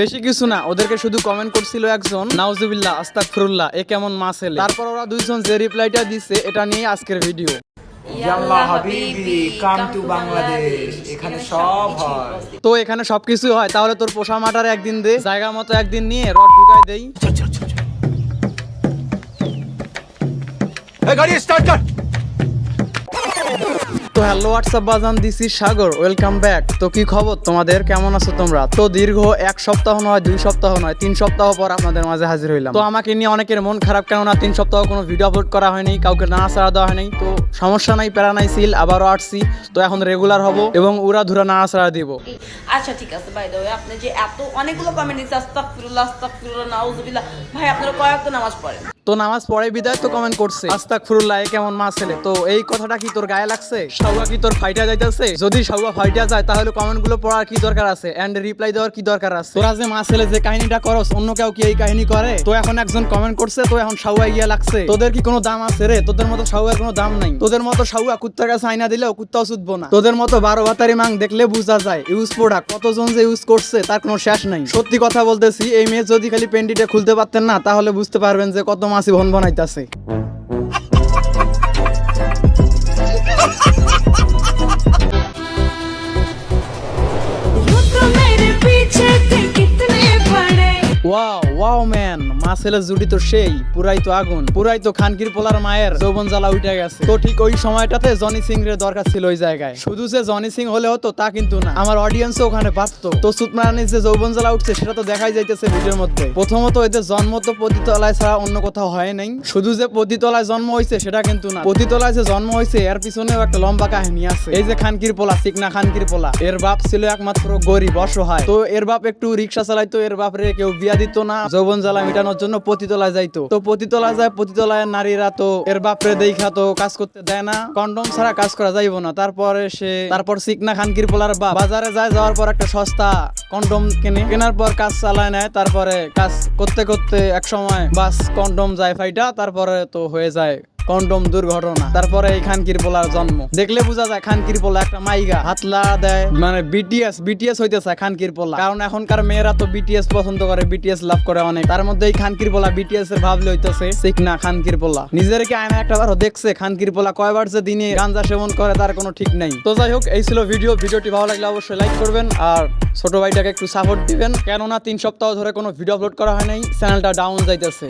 বেশি কিছু না, ওদেরকে শুধু কমেন্ট করছিল একজন নাউজুবিল্লাহ আস্তাগফিরুল্লাহ এ কেমন মা ছেলে। তারপর ওরা দুইজন যে রিপ্লাইটা দিচ্ছে এটা নিয়ে আজকের ভিডিও। ইয়াল্লাহ হাবিবি কাম টু বাংলাদেশ, এখানে সব হয়। তো এখানে সবকিছু হয়, তাহলে তোর পোষা মাটার একদিন দে, জায়গা মতো একদিন নিয়ে রড ঢুকাই দেই। এই গাড়ি স্টার্ট কর। তো হ্যালো হোয়াটসঅ্যাপ বাজান, this is Sagar, welcome back. তো কি খবর তোমাদের, কেমন আছো তোমরা? তো দীর্ঘ 1 সপ্তাহ নয়, 2 সপ্তাহ নয়, 3 সপ্তাহ পর আপনাদের মাঝে হাজির হইলাম। তো আমাকে নিয়ে অনেকের মন খারাপ, কেননা 3 সপ্তাহ কোনো ভিডিও আপলোড করা হয়নি, কাউকে নাড়াচাড়া দেওয়া হয়নি। তো সমস্যা নাই, প্যারা নাই, সিল আবারও আসছি। তো এখন রেগুলার হব এবং উড়া ধুরা নাড়াচাড়া দিব। আচ্ছা ঠিক আছে, বাই দ্য ওয়ে আপনি যে এত অনেকগুলো কমেন্ট দিচ্ছেন আস্তাগফিরুল্লাহ আস্তাগফিরুল্লাহ নাউজুবিল্লাহ, ভাই আপনারা কয়েকটা নামাজ পড়েন। তো নামাজ পড়ে বিদায় তো কমেন্ট করছে আস্তাগফিরুল্লাহ এ কেমন মা ছেলে। তো এই কথাটা কি তোর গায়ে লাগছে? শাওয়া কি তোর ফাইটা যাইতেছে? যদি শাওয়া ফাইটা যায় তাহলে কমেন্ট গুলো পড়ার কি দরকার আছে, এন্ড রিপ্লাই দেওয়ার কি দরকার আছে? তোরা যে মা ছেলে যে কাহিনীটা করস, অন্য কেউ কি এই কাহিনী করে? তো এখন একজন কমেন্ট করছে, তো এখন শাওয়া ইয়া লাগছে। তোদের কি কোনো দাম আছে রে? তোদের মতো শাওয়ার কোনো দাম নাই। তোদের মতো শাওয়া কুত্তার কাছে আইনা দিলেও কুত্তাও ছুটবো না। তোদের মতো 12 ভাতারি মাং দেখলে বুঝা যায় ইউজ প্রোডাক্ট কতজন যে ইউজ করছে তার কোনো শেষ নাই। সত্যি কথা বলতেছি, এই মেয়ে যদি খালি পেন্টিটা খুলতে পারতেন না, তাহলে বুঝতে পারবেন যে কত মাছি ভন ভনাইতাছে। ওয়াও ওয়াও ম্যান, মা ছেলে জুটি তো সেই পুরাই তো আগুন, পুরাই তো খানকির পোলার মায়ের যৌবন জ্বালা উঠে গেছে। তো ঠিক ওই সময়টাতে জনি সিং এর দরকার ছিল ওই জায়গায়। শুধু যে জনি সিং হলে হতো তা কিন্তু না, আমার অডিয়েন্সও ওখানে পারতো। তো সুতমারানির যে যৌবন জ্বালা উঠছে সেটা তো দেখাই যাইতেছে ভিডিওর মধ্যে। প্রথমত এদের জন্ম তো পতিতলায় ছাড়া অন্য কোথাও হয় নাই। শুধু যে পতিতলায় জন্ম হয়েছে সেটা কিন্তু না, পতিতলায় যে জন্ম হয়েছে এর পিছনেও একটা লম্বা কাহিনী আছে। এই যে খানকির পোলা, চিকনা খানকির পোলা, এর বাপ ছিল একমাত্র গরিব অসহায়। তো এর বাপ একটু রিক্সা চালাইতো, এর বাপ রে কেউ বিয়া দিত না, যৌবন জ্বালা মিটানোর জন্য পতিতলায় যাইতো। তো পতিতলায় যায়, পতিতলায় নারীরা তো এর বাপরে দেখা তো কাজ করতে দেয় না, কন্ডম ছাড়া কাজ করা যাইবো না। তারপর চিকনা খানকির পোলার বাপ বাজারে যায়, যাওয়ার পর একটা সস্তা কন্ডম কেনে, কেনার পর কাজ চালায় নেয়। তারপরে কাজ করতে করতে এক সময় বাস কন্ডম যায় ফাইটা, তারপরে তো হয়ে যায় কন্ডম দুর্ঘটনা। তারপরে এই খানকির পোলার জন্ম। দেখলে বোঝা যায় খানকির পোলা একটা মাইগা, হাতলা দেয়, মানে বিটিএস হইতেছে খানকির পোলা। কারণ এখনকার মেয়েরা তো বিটিএস পছন্দ করে, বিটিএস লাভ করে অনেক। তার মধ্যে এই খানকির পোলা বিটিএস এর ভাবলে হইতেছে চিকনা খানকির পোলা। নিজেরকে আয়না একটা বারও দেখছে খানকির পোলা কয়বার যে দিনে গাঞ্জা সেবন করে তার কোনো ঠিক নাই। তো যাই হোক, এই ছিল ভিডিওটি ভালো লাগলে অবশ্যই লাইক করবেন আর ছোট ভাইটাকে একটু সাপোর্ট দিবেন, কেননা 3 সপ্তাহ ধরে কোনো ভিডিও আপলোড করা হয় নাই, চ্যানেলটা ডাউন যাইতেছে।